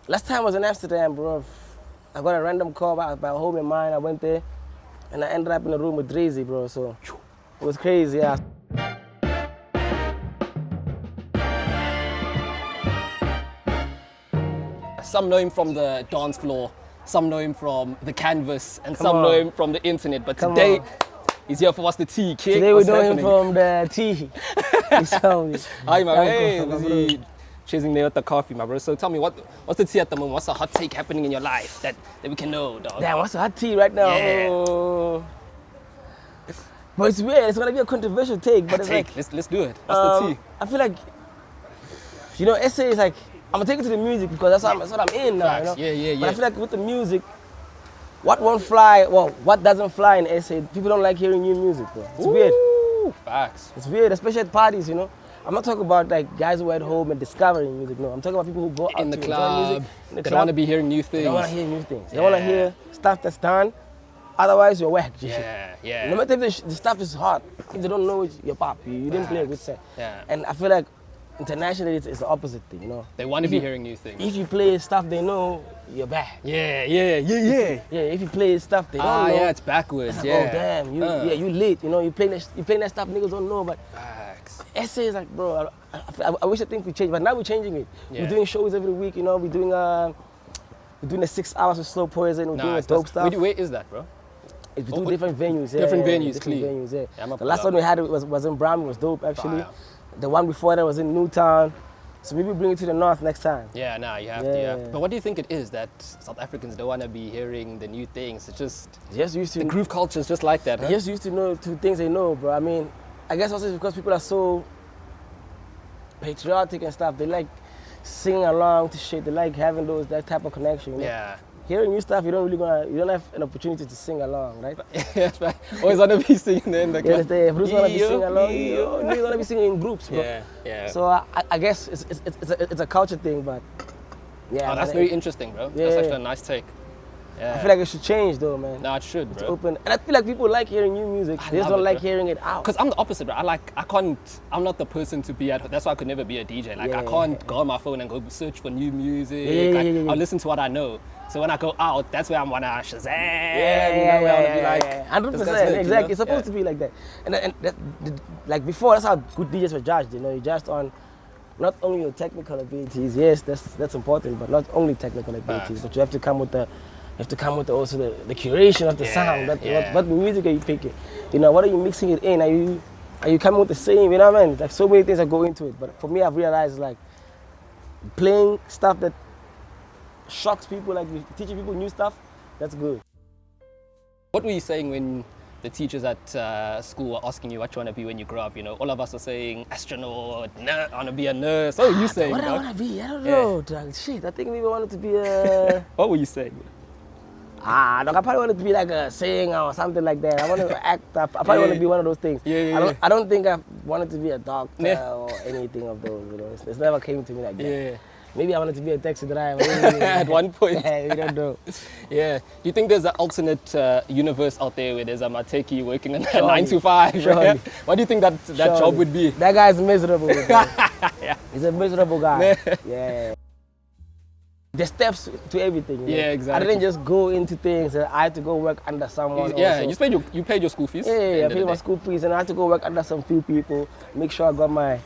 Last time I was in Amsterdam, bro. I got a random call by a homie of mine. I went there, and I ended up in a room with Dreezy, bro. So it was crazy, yeah. Some know him from the dance floor, some know him from the canvas, and some know him from the internet. But today, he's here for us, the T, kid. Today we're doing him from the T. Hi, my hey, busy chasing there with the coffee, my bro. So tell me, what's the tea at the moment? What's the hot take happening in your life that we can know, dog? Damn, what's the hot tea right now? Yeah. Oh. But it's weird. It's gonna be a controversial take. But it's like, let's do it. What's the tea? I feel like, you know, essay is like, I'm gonna take it to the music because that's what I'm in now. You know? Yeah. But I feel like with the music, what won't fly, well, what doesn't fly in essay, people don't like hearing new music, bro. It's weird. Facts. It's weird, especially at parties, you know. I'm not talking about like guys who are at home and discovering music, no. I'm talking about people who go out in the to club. music. They don't want to be hearing new things. They don't want to hear new things. They want to hear stuff that's done. Otherwise, you're whack. Yeah. No matter if the stuff is hot, if they don't know it, you're pop. You didn't play a good set. Yeah. And I feel like internationally, it's the opposite thing, you know. They want to be hearing new things. If you play stuff they know, you're bad. Yeah. Yeah, if you play stuff they don't know. Yeah, it's backwards. Like, Yeah. oh damn, you lit. You know, you playing that stuff niggas don't know, but Facts. essay is like, bro. I wish I think we changed, but now we're changing it. Yeah. We're doing shows every week. You know, we're doing the 6 hours of slow poison. We're doing the dope stuff. Where is that, bro? We do different venues. Different venues, different venues. Yeah. I'm The last one we had was in Bram. It was dope actually. The one before that was in Newtown. So maybe bring it to the north next time. Yeah, you have to. But what do you think it is that South Africans don't want to be hearing the new things? It's just used to the groove culture is just like that. They just used to know two things they know, bro. I mean, I guess also it's because people are so patriotic and stuff. They like singing along to shit. They like having that type of connection. You know? Yeah. Hearing new stuff, you don't have an opportunity to sing along, right? Yes, right. Always want to be singing in the club. If Bruce want to be singing along, you want to be singing in groups, bro. Yeah. So I guess it's a culture thing, but yeah. Oh, that's very interesting, bro. Yeah. That's actually a nice take. Yeah. I feel like it should change though, man. No, it should, bro. It's open, and I feel like people like hearing new music. They just don't like hearing it out. Because I'm the opposite, bro. I'm not the person to be at. That's why I could never be a DJ. Like I can't go on my phone and go search for new music. I'll listen to what I know. So when I go out, that's where I'm wanna Shazam. Yeah. Where I wanna be like, 100%. Exactly. It's supposed to be like that. And like before, that's how good DJs were judged. You know, you judged on not only your technical abilities. Yes, that's important, but not only technical abilities. But you have to come with also the curation of the sound. What music are you picking? You know, what are you mixing it in? Are you coming with the same? You know what I mean? Like so many things that go into it. But for me, I've realized like playing stuff that shocks people, like teaching people new stuff. That's good. What were you saying when the teachers at school were asking you what you want to be when you grow up? You know, all of us are saying astronaut, I want to be a nurse. What were you saying? What I want to be? I don't know. Shit, I think maybe I wanted to be a. What were you saying? I probably wanted to be like a singer or something like that. I wanted to act. I probably want to be one of those things. I don't think I wanted to be a doctor or anything of those. You know, it's never came to me like that. Yeah. Maybe I wanted to be a taxi driver. At one point. We don't know. Yeah. Do you think there's an alternate universe out there where there's a Mateki working in 9 to 5? Right? What do you think that job would be? That guy's miserable. He's a miserable guy. Yeah. The steps to everything. You know? Yeah, exactly. I didn't just go into things. I had to go work under someone. Yeah, also. you paid your school fees. Yeah, I paid my school fees, and I had to go work under some few people. Make sure I got my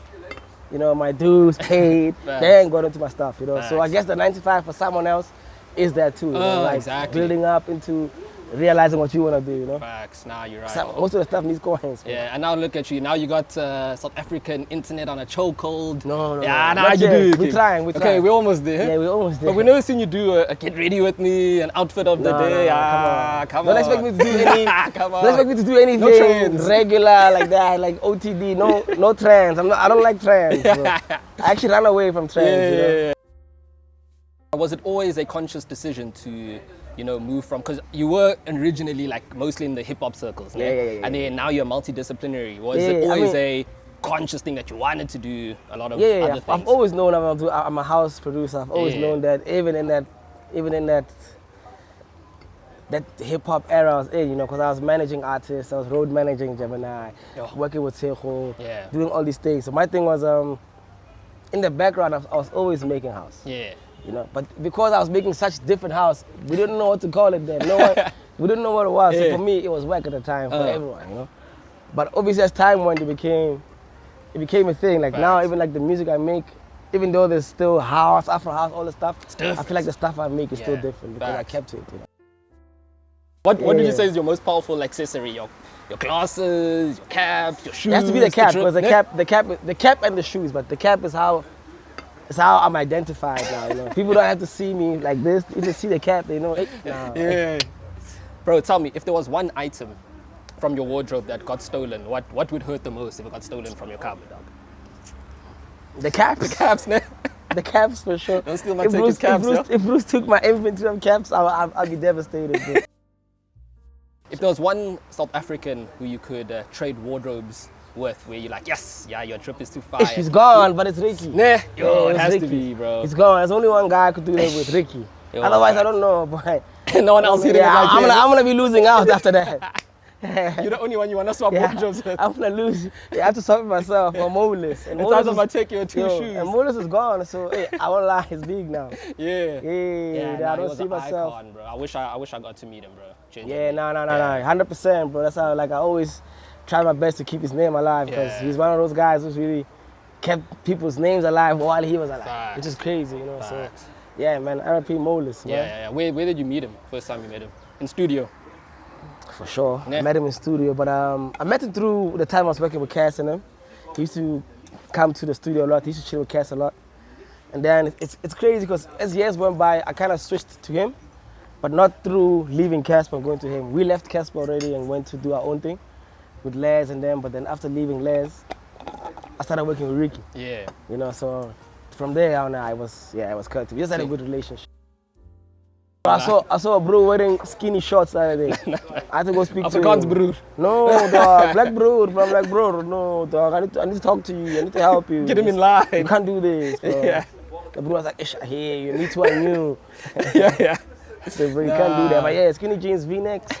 dues paid. Then got into my stuff. You know, so I guess the 95 for someone else is there too. You know, like exactly. Building up into realizing what you want to do. You know. Facts. Nah, you're right. Most of the stuff needs coins. Yeah, and now look at you. Now you got South African internet on a chokehold. No. Yeah, now you do. We're trying. Okay, we're almost there. Yeah, we're almost there. But we've never seen you do a get ready with me, an outfit of the day. Come on. Don't expect me to do any. Come on. Don't expect me to do anything regular like that, like OTD. No trends. I don't like trends. Bro. I actually run away from trends. Yeah. Was it always a conscious decision to, move from, because you were originally like mostly in the hip hop circles, and then now you're multidisciplinary. Was it always a conscious thing that you wanted to do a lot of other things? I've always known I'm a house producer. I've always known that even in that hip hop era I was in, because I was managing artists, I was road managing Gemini, working with Seho, doing all these things. So my thing was in the background I was always making house. you know. But because I was making such different house, we didn't know what to call it then. No one, we didn't know what it was. So for me, it was whack at the time for everyone, you know. But obviously, as time went, it became a thing. Like now, even like the music I make, even though there's still house, Afro house, all the stuff, I feel like the stuff I make is still different because I kept it. You know? What did you say is your most powerful accessory? Your glasses, your cap, your shoes. It has to be the cap because the cap and the shoes. But the cap is how I'm identified now. You know, people don't have to see me like this. If they see the cap, they know. Hey, nah. Yeah. Bro, tell me, if there was one item from your wardrobe that got stolen, what would hurt the most if it got stolen from your cupboard, dog? The caps. The caps, man. The caps for sure. Don't steal Mateki's caps, if Bruce took my inventory of caps, I'll be devastated. Bro. If there was one South African who you could trade wardrobes with, where you're like, yes, yeah, your trip is too far. He's gone, but it's Ricky. Nah, yo, it has Ricky. to be, bro. He's gone. There's only one guy I could do that with, Ricky. Yo, Otherwise, I don't know, boy. No one else hitting it like I'm gonna be losing out after that. You're the only one you want to swap wardrobes with. I'm gonna lose. I have to swap it myself for Moleless. And it's either Mateki or 2Shoes. And Moleless is gone, so hey, I won't lie, he's big now. Yeah, I don't see myself. Icon, bro. I wish I got to meet him, bro. Genuinely. Yeah, no, 100%, bro. That's how I always try my best to keep his name alive because he's one of those guys who's really kept people's names alive while he was alive, which is crazy, you know. So, yeah, man, R.I.P. Moleless. Yeah. Where did you meet him? First time you met him? In studio? For sure. I met him in studio, but I met him through the time I was working with Cass and him. He used to come to the studio a lot. He used to chill with Cass a lot. And then it's crazy because as years went by, I kind of switched to him, but not through leaving Casper and going to him. We left Casper already and went to do our own thing with Les and them. But then after leaving Les, I started working with Ricky. Yeah. You know, so from there on, I was cut. We just had a good relationship. I saw a bro wearing skinny shorts the other day. I had to go speak to him. Afrikaans broer. No, dog. Black bro. I'm like, bro, no, dog. I need to talk to you. I need to help you. Get him in line. You can't do this, bro. Yeah. The bro was like, Ish, I hear you. Me too, I knew. Yeah. So, bro, you can't do that. But yeah, skinny jeans, V-necks.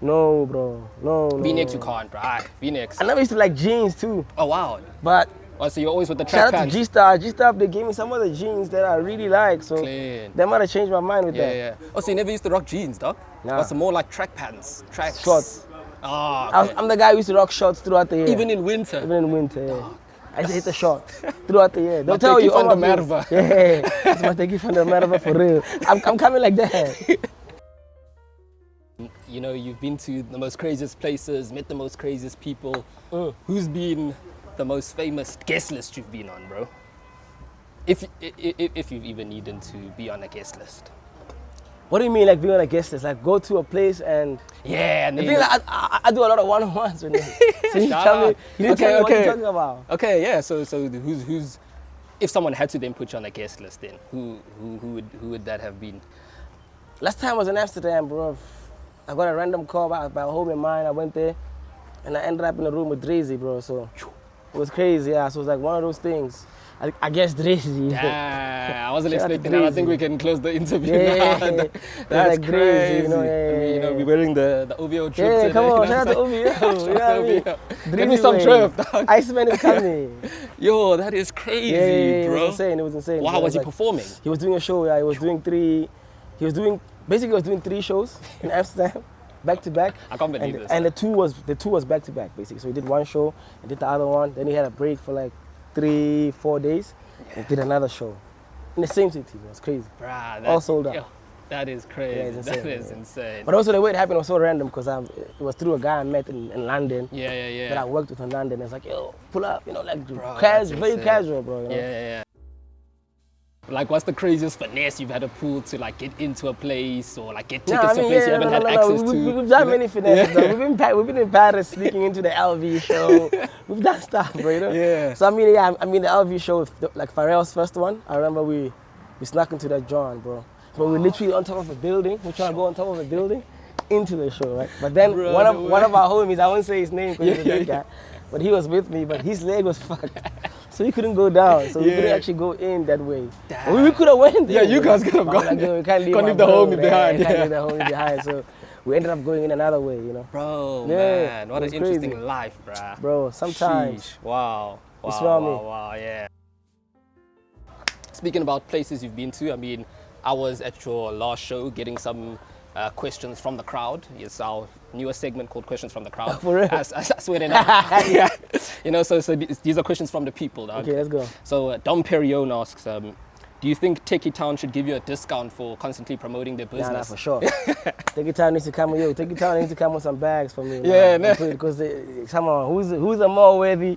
No, bro. No. V-necks you can't, bro. V-necks. I never used to like jeans too. Oh, wow. But so you're always with the track pants? Shout out to G-Star. They gave me some of the jeans that I really like. So Clean. They might have changed my mind with that. Yeah. Oh, so you never used to rock jeans, dog? Nah. What's more like track pants? Tracks? Shorts. Ah, okay. I'm the guy who used to rock shorts throughout the year. Even in winter? Even in winter, yeah. I used to hit the shorts throughout the year. They'll tell Mateki you, van der Merwe. Yeah, it's Mateki van der Merwe for real. I'm coming like that. You know, you've been to the most craziest places, met the most craziest people. Who's been the most famous guest list you've been on, bro? If you've even needed to be on a guest list. What do you mean, like being on a guest list? Like go to a place and... Yeah, and the thing like, I do a lot of one-on-ones with them. So you tell me what you're talking about. Okay, yeah. So who's if someone had to then put you on a guest list, then who would that have been? Last time I was in Amsterdam, bro. I got a random call by a home of mine. I went there and I ended up in a room with Drazy, bro. So it was crazy, yeah. So it was like one of those things. I guess Drazy. Yeah, I wasn't expecting that. I think we can close the interview now. That's like crazy. You know, we're wearing the OVO trip today. Come on, shout out to OVO. You know what I mean? Give me some trip, dog. Iceman is coming. Yo, that is crazy, bro. It was insane. Wow, was he performing? He was doing a show, yeah. He was doing 3 shows in Amsterdam. Back to back. I can't believe this. And the two was back to back basically. So he did one show and did the other one. Then he had a break for like 3-4 days and did another show in the same city. It was crazy. Bruh, all sold out. Yo, that is crazy. Yeah, insane, that is insane. But also the way it happened was so random because it was through a guy I met in London. Yeah. That I worked with in London. It's like, yo, pull up, you know, like bro, very casual, bro. You know? Yeah. Like, what's the craziest finesse you've had to pull to like get into a place or like get tickets to a place you haven't had access to? We've done many finesses. Yeah. We've been in Paris sneaking into the LV show. We've done stuff, bro. You know? Yeah. So the LV show, like Pharrell's first one. I remember we snuck into that John, bro. But we're literally on top of a building. We're trying to go on top of a building into the show, right? But then bro, one of our homies, I won't say his name because he's a big guy, but he was with me, but his leg was fucked. So he couldn't go down, so we couldn't actually go in that way. We could have went in. Yeah, you guys could have gone. Like, we can't leave the homie behind. Can't leave the homie behind. So we ended up going in another way, you know. Bro, man, what an interesting crazy. life, bruh. Bro, sometimes. Sheesh. Wow, you smell me? Wow, yeah. speaking about places you've been to, I mean, I was at your last show getting some questions from the crowd. It's our newest segment called Questions from the Crowd. For real? I swear to God. Yeah. You know, so these are questions from the people. Dog. Okay, let's go. So Dom Perignon asks, do you think Techie Town should give you a discount for constantly promoting their business? Nah, for sure. Techie Town needs to come with you. Techie Town needs to come with some bags for me. Yeah, man. Because come on, who's a more worthy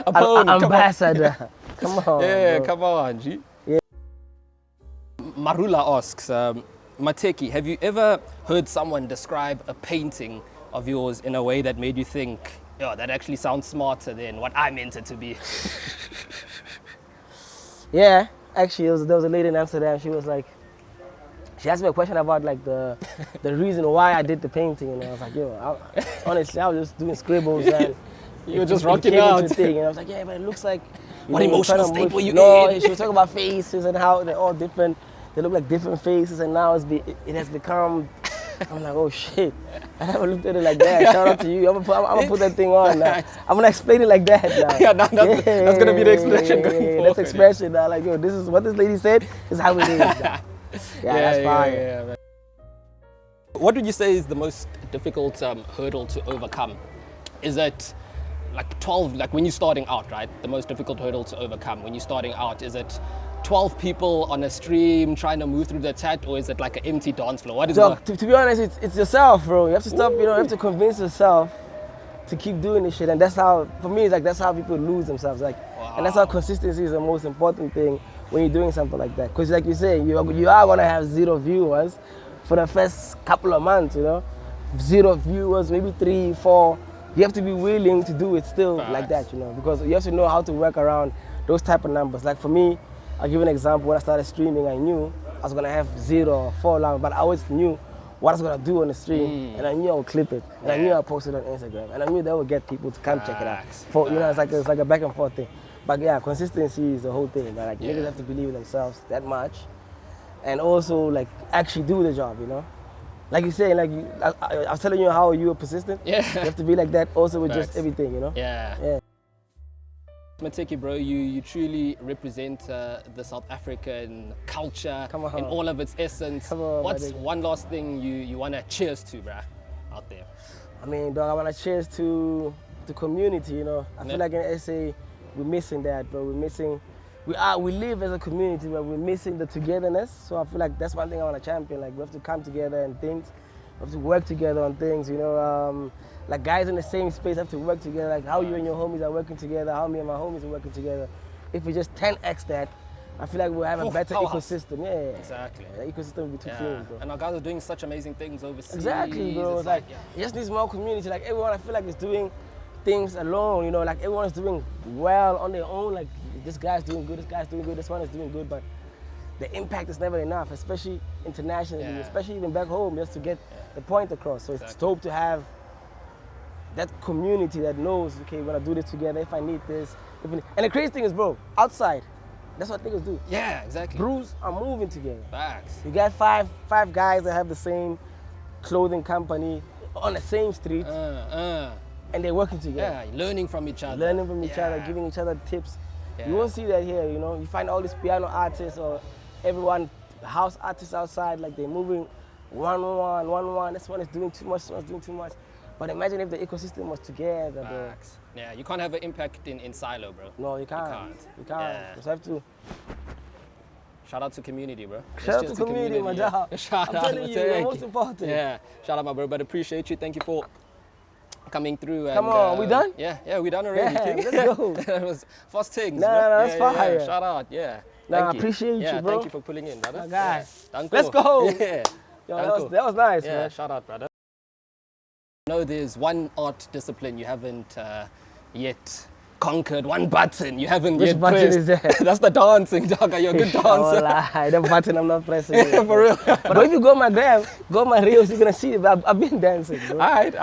ambassador? Come on. Yeah, bro. come on, G. Yeah. Marula asks, Mateki, have you ever heard someone describe a painting of yours in a way that made you think, oh, that actually sounds smarter than what I meant it to be? Yeah, actually, there was a lady in Amsterdam. She was like, she asked me a question about like the reason why I did the painting, and I was like, yo, honestly, I was just doing scribbles and you were just rocking out. Thing, and I was like, yeah, but it looks like what emotional state were you in? She was talking about faces and how they're all different. They look like different faces, and now it has become. I'm like, oh shit! I never looked at it like that. Shout out to you. I'm gonna put that thing on now. I'm gonna explain it like that now. Yeah, that's gonna be the expression going forward. That's expression now. Like, yo, this is what this lady said. Is how it is. Now. That's fine. Yeah. What would you say is the most difficult hurdle to overcome? Is it like 12? Like when you're starting out, right? The most difficult hurdle to overcome when you're starting out, is it 12 people on a stream trying to move through the chat, or is it like an empty dance floor? What is so, to be honest, it's yourself, bro. You have to stop, you have to convince yourself to keep doing this shit. And that's how, for me, it's like that's how people lose themselves. Like, wow. And that's how consistency is the most important thing when you're doing something like that. Because like you say, you are gonna have 0 viewers for the first couple of months, 0 viewers, maybe 3, 4. You have to be willing to do it still like that, because you have to know how to work around those type of numbers. Like for me, I'll give you an example. When I started streaming, I knew I was gonna have 0 or 4 long, but I always knew what I was gonna do on the stream, and I knew I would clip it, and I knew I would post it on Instagram, and I knew that would get people to come check it out. It's like a back and forth thing. But yeah, consistency is the whole thing. Like niggas have to believe in themselves that much, and also like actually do the job. Like you say, like I was telling you how you were persistent. Yeah. You have to be like that also with just everything. Yeah. Mateki, bro, you truly represent the South African culture in all of its essence. What's one last thing you want to cheers to, bro, out there? I mean, dog, I want to cheers to the community, I feel like in SA, we're missing that, bro. We live as a community, but we're missing the togetherness. So I feel like that's one thing I want to champion. Like, we have to come together and things. We have to work together on things, like guys in the same space have to work together, like how you and your homies are working together, how me and my homies are working together. If we just 10x that, I feel like we'll have a better ecosystem. Yeah, exactly. The ecosystem will be too clean, bro. And our guys are doing such amazing things overseas. Exactly, bro. It's like it just needs more community. Like everyone, I feel like is doing things alone. Like everyone is doing well on their own. Like this guy's doing good, this guy's doing good, this one is doing good, but the impact is never enough, especially internationally, especially even back home, just to get the point across. So it's dope to have that community that knows, okay, we're gonna do this together. If I need this, and the crazy thing is, bro, outside, that's what niggas do. Yeah, exactly. Brews are moving together. Facts. You got five guys that have the same clothing company on the same street, and they're working together. Yeah, learning from each other. Learning from each other, giving each other tips. You won't see that here, You find all these piano artists or everyone, house artists outside, like they're moving one. This one is doing too much, this one is doing too much. But imagine if the ecosystem was together, bro. Yeah, you can't have an impact in silo, bro. No, you can't. You can't. Yeah. You just have to. Shout out to community, bro. Shout out to community, my dog. Shout I'm out, telling you, the most important. Yeah, shout out, my bro. But appreciate you. Thank you for coming through. Come on, we done? Yeah, we done already. Yeah, let's go. That was first things. No, that's fire. Shout out, I appreciate you, bro. Thank you for pulling in, brother. My guy. Yeah. Let's go. Yeah. Yo, that was nice, man. Man. Shout out, brother. No, there's one art discipline you haven't yet conquered, one button you haven't Which yet button pressed. Is that? That's the dancing, dog. You're a good dancer. Oh, lie. The button I'm not pressing. For real. But if you go on my gram, go on my reels, you're gonna see it. I've been dancing, bro. All right.